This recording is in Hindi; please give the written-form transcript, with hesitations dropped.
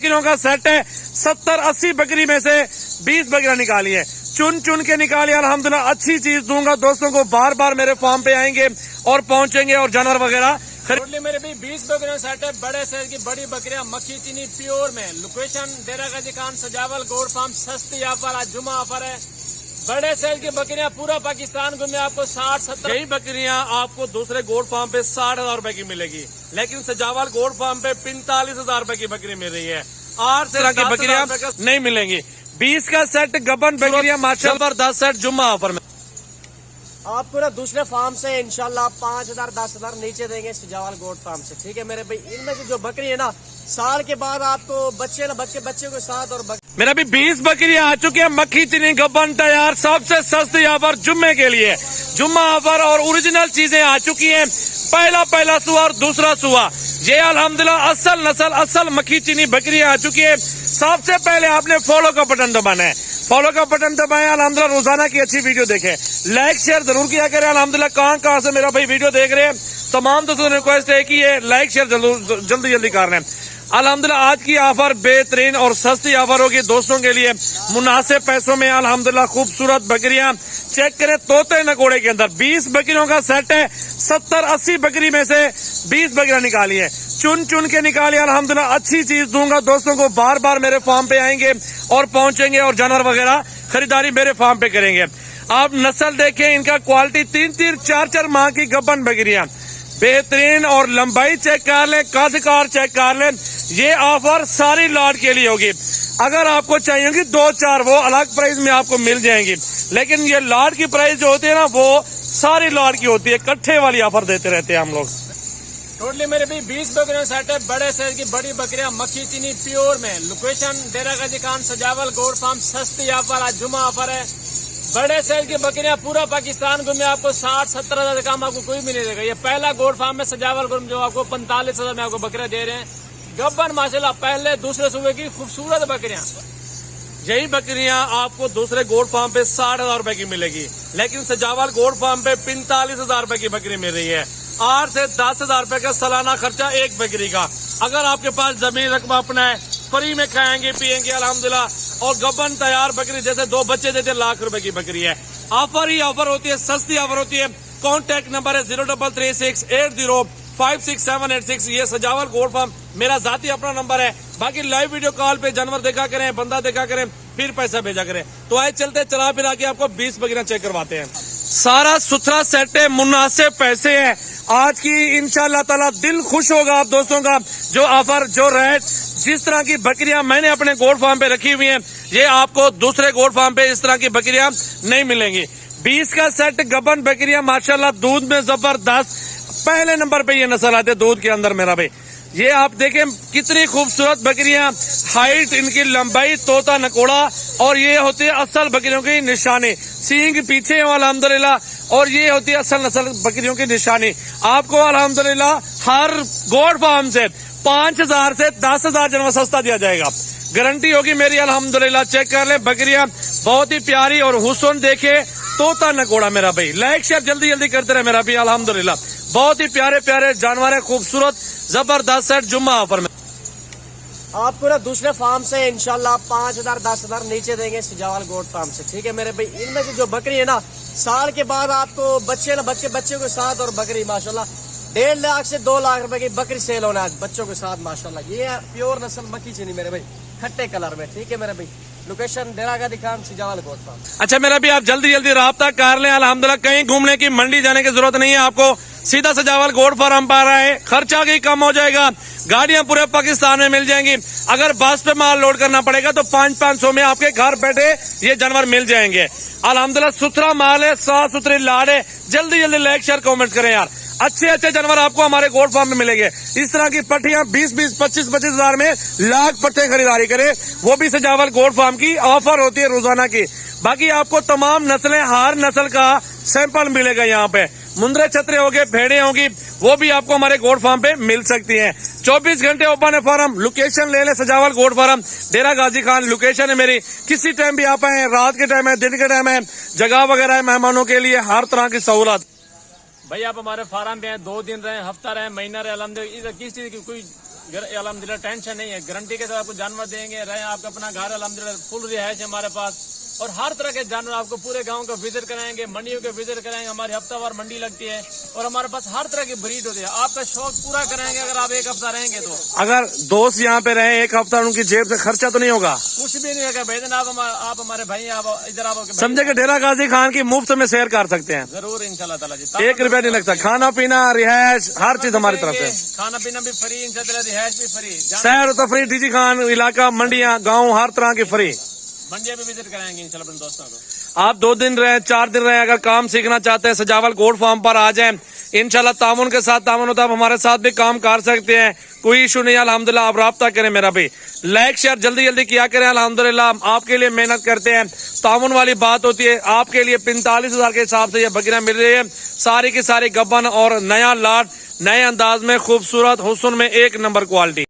बकरियों का सेट है। 70-80 बकरी में से 20 बकरियां निकाली है, चुन चुन के निकाली। अल्हम्दुलिल्लाह अच्छी चीज दूंगा दोस्तों को, बार बार मेरे फार्म पे आएंगे और पहुंचेंगे और जानवर वगैरह टोटली मेरे भी 20 बकरियों सेट है। बड़े साइज की बड़ी बकरियां मक्खी चीनी प्योर में। लोकेशन डेरा गाजी खान सजावल गोड फार्म। सस्ती ऑफर, आज जुमा ऑफर है। बड़े साइज की बकरियां पूरा पाकिस्तान घूमे आपको 60-70। यही बकरियां आपको दूसरे गोड फार्म पे 60,000 रुपए की मिलेगी, लेकिन सजावल गोड फार्म पे 45,000 रुपए की बकरी मिल रही है। 8 तरह की बकरियां नहीं मिलेंगी। 20 का सेट गबन बकरियां माशाल्लाह जबरदस्त सेट जुम्मा ऑफर में आपको ना दूसरे फार्म से इंशाल्लाह 5,000 10,000 नीचे देंगे सजावल गोड फार्म से। ठीक है मेरे भाई, इनमें से जो बकरी है ना साल के बाद आपको बच्चे के साथ और मेरा भी 20 बकरियां आ चुकी है। मक्खी चीनी गबन तैयार, सबसे सस्ती ऑफर जुम्मे के लिए। जुम्मा ऑफर और ओरिजिनल चीजें आ चुकी हैं। पहला सुआ और दूसरा सुआ, ये अल्हम्दुलिल्लाह असल नस्ल असल मक्खी चीनी बकरियां आ चुकी है। सबसे पहले आपने फॉलो का बटन दबाना है, फॉलो का बटन दबाएं। अल्हम्दुलिल्लाह रोजाना की अच्छी वीडियो देखें, लाइक शेयर जरूर किया करें। अल्हम्दुलिल्लाह कहां से मेरा भाई वीडियो देख रहे हैं, तमाम दोस्तों से रिक्वेस्ट है कि ये लाइक शेयर जल्दी कर रहे हैं। अल्हम्दुलिल्लाह आज की ऑफर बेहतरीन और सस्ती ऑफर होगी दोस्तों के लिए, मुनासिब पैसों में। अल्हम्दुलिल्लाह खूबसूरत बकरियां चेक करें, तोते नकोड़े के अंदर 20 बकरियों का सेट है। 70-80 बकरी में से 20 बकरियां निकाली है, चुन चुन के निकाली। अल्हम्दुलिल्लाह अच्छी चीज दूंगा दोस्तों को, बार बार मेरे फार्म पे आएंगे और पहुंचेंगे और जानवर वगैरह खरीदारी मेरे फार्म पे करेंगे। आप नस्ल देखें, इनका क्वालिटी 3-3 4-4 माह की गबन बकरियां बेहतरीन, और लंबाई चेक कर लें, कदकार चेक कर लें। ये ऑफर सारी लॉट के लिए होगी। अगर आपको चाहिए होगी 2-4 वो अलग प्राइस में आपको मिल जाएंगी, लेकिन ये लॉट की प्राइस जो होती है ना वो सारी लॉट की होती है। इकट्ठे वाली ऑफर देते रहते हैं हम लोग। टोटली मेरे भी 20 बकरियों सेट है। बड़े साइज की बड़ी बकरियां मक्खी चीनी प्योर में। लोकेशन डेरा गाजी खान सजावल गोड फार्म। सस्ती ऑफर, आज जुमा ऑफर है। बड़े साइज की बकरियां पूरा पाकिस्तान घूमे आपको 60-70 हजार से कम आपको कोई भी नहीं देगा। ये पहला गोड फार्म में सजावल गोड जो आपको 45,000 में आपको बकरियां दे रहे हैं। गब्बन माशाल्लाह पहले दूसरे सूबे की खूबसूरत बकरियां। यही बकरियां आपको दूसरे गोड फार्म पे 60,000 रुपए की मिलेगी, लेकिन सजावल गोड फार्म पे 45,000 रुपए की बकरी मिल रही है। 8 से 10,000 रुपए का सालाना खर्चा एक बकरी का। अगर आपके पास जमीन रकबा अपना है, फ्री में खाएंगे पिएंगे अल्हम्दुलिल्लाह। और गबन तैयार बकरी जैसे 2 बच्चे देते लाख रुपए की बकरी है। ऑफर ही ऑफर होती है, सस्ती ऑफर होती है। कॉन्टैक्ट नंबर है 033680568786। ये सजावल गोड फार्म मेरा जाती अपना नंबर है। बाकी लाइव वीडियो कॉल पे जानवर देखा करें, बंदा देखा करें, फिर पैसा भेजा करें। तो आए चलते चला फिर आके आपको 20 बकरियां चेक करवाते हैं। सारा सुथरा सेट है, मुनासिब पैसे है। आज की इंशाल्लाह ताला दिल खुश होगा आप दोस्तों का। जो ऑफर, जो रेट, जिस तरह की बकरियां मैंने अपने गोड फार्म पे रखी हुई हैं, ये आपको दूसरे गोड फार्म पे इस तरह की बकरियां नहीं मिलेंगी। 20 का सेट गबन बकरियां माशाल्लाह दूध में जबरदस्त, पहले नंबर पे ये नस्ल आते दूध के अंदर मेरा भाई। ये आप देखें कितनी खूबसूरत बकरियां, हाइट इनकी, लंबाई तोता नकोड़ा, और ये होती है असल बकरियों की निशानी। सींग पीछे हो अल्हम्दुलिल्लाह, और ये होती है असल नस्ल बकरियों की निशानी। आपको अल्हम्दुलिल्लाह हर गोड फार्म से 5,000 से 10,000 जानवर सस्ता दिया जाएगा, गारंटी होगी मेरी अल्हम्दुलिल्लाह। चेक कर ले बकरियां बहुत ही प्यारी, और हुस्न देखे तोता नकोड़ा मेरा भाई। लाइक शेयर जल्दी करते रहे मेरा भाई। अल्हम्दुलिल्लाह बहुत ही प्यारे प्यारे जानवर है, खूबसूरत जबरदस्त सेट जुम्मा ऑफर में आपको ना दूसरे फार्म से इंशाल्लाह 5,000 10,000 नीचे देंगे सजावल गोड फार्म से। ठीक है मेरे भाई, इनमें से जो बकरी है ना साल के बाद आपको बच्चे के साथ और बकरी माशाल्लाह 1.5 लाख से 2 लाख रुपए की बकरी सेल होना है बच्चों के साथ माशाल्लाह। ये है प्योर नस्ल मक्खी चीनी मेरे भाई, खट्टे कलर में। ठीक है मेरे भाई, लोकेशन डेरा गाजी खान सजावल गोड फार्म। अच्छा मेरा भी आप जल्दी राब्ता कर लें। अल्हम्दुलिल्लाह कहीं घूमने की, मंडी जाने की जरूरत नहीं है आपको, सीधा सजावल गोड फार्म पा रहा है। खर्चा भी कम हो जाएगा, गाड़ियां पूरे पाकिस्तान में मिल जाएंगी। अगर बस पे माल लोड करना पड़ेगा तो 500-500 में आपके घर बैठे ये जानवर मिल जाएंगे। अल्हम्दुलिल्लाह सुथरा माल है, साफ सुथरी लाड है। जल्दी लाइक शेयर कमेंट करें यार। अच्छे जानवर आपको हमारे गोड फार्म में मिलेंगे। इस तरह की पट्टियां 20-20, 25-25 हजार में लाख पट्टे खरीदारी करें, वो भी सजावल गोड फार्म की ऑफर होती है रोजाना की। बाकी आपको तमाम नस्लें, हर नस्ल का सैंपल मिलेगा यहाँ पे। मुंद्रे छतरे होंगे, भेड़े होंगी, वो भी आपको हमारे गोड फार्म पे मिल सकती हैं। 24 घंटे ओपन है फार्म। लोकेशन ले ले सजावल गोड फार्म, डेरा गाजी खान लोकेशन है मेरी। किसी टाइम भी आप आए, रात के टाइम है, दिन के टाइम है, जगह वगैरह है मेहमानों के लिए, हर तरह की सहूलत। भाई आप हमारे फार्म पे हैं, 2 दिन रहे, हफ्ता रहे, महीना रहे, अल्हम्दुलिल्लाह किस चीज की कोई अल्हम्दुलिल्लाह टेंशन नहीं है, गारंटी के साथ आपको जानवर देंगे, रहे आपका अपना घर, अल्हम्दुलिल्लाह फुल रिहाइश है हमारे पास। और हर तरह के जानवर आपको पूरे गांव का विजिट कराएंगे, मंडियों के विजिट कराएंगे, हमारी हफ्तावार मंडी लगती है और हमारे पास हर तरह की ब्रीड होती है। आपका शौक पूरा कराएंगे अगर आप एक हफ्ता रहेंगे तो। अगर दोस्त यहाँ पे रहे एक हफ्ता, उनकी जेब से खर्चा तो नहीं होगा? कुछ भी नहीं होगा भाईजान, आप हमारे भाई, आप इधर आप समझे कि डेरा गाजी खान की मुफ्त में सैर कर सकते हैं, जरूर इंशाल्लाह ताला जी। 1 रुपया नहीं लगता, खाना पीना रिहाइश हर चीज हमारी तरफ से, खाना पीना भी फ्री, इंशाल्लाह रिहाइश भी फ्री, सैर तफरी, डीजी खान इलाका, मंडियां, गाँव, हर तरह की फ्री। मंडिया भी विजिट कराएंगे इंशाल्लाह अपने दोस्तों को। आप 2 दिन रहे, 4 दिन रहे, अगर काम सीखना चाहते हैं सजावल गोट फार्म पर आ जाएं। इंशाल्लाह तामुन के साथ तामुन होता है, आप हमारे साथ भी काम कर सकते हैं, कोई इशू नहीं है। अल्हम्दुलिल्लाह आप राब्ता करें मेरा भाई, लाइक शेयर जल्दी जल्दी किया करें। अल्हम्दुलिल्लाह आपके लिए मेहनत करते हैं, तामुन वाली बात होती है। आपके लिए 45,000 के हिसाब से ये बकरियां मिल रही है, सारी की सारी गब्बन और नया लाट, नए अंदाज में, खूबसूरत हुस्न में, 1 नंबर क्वालिटी।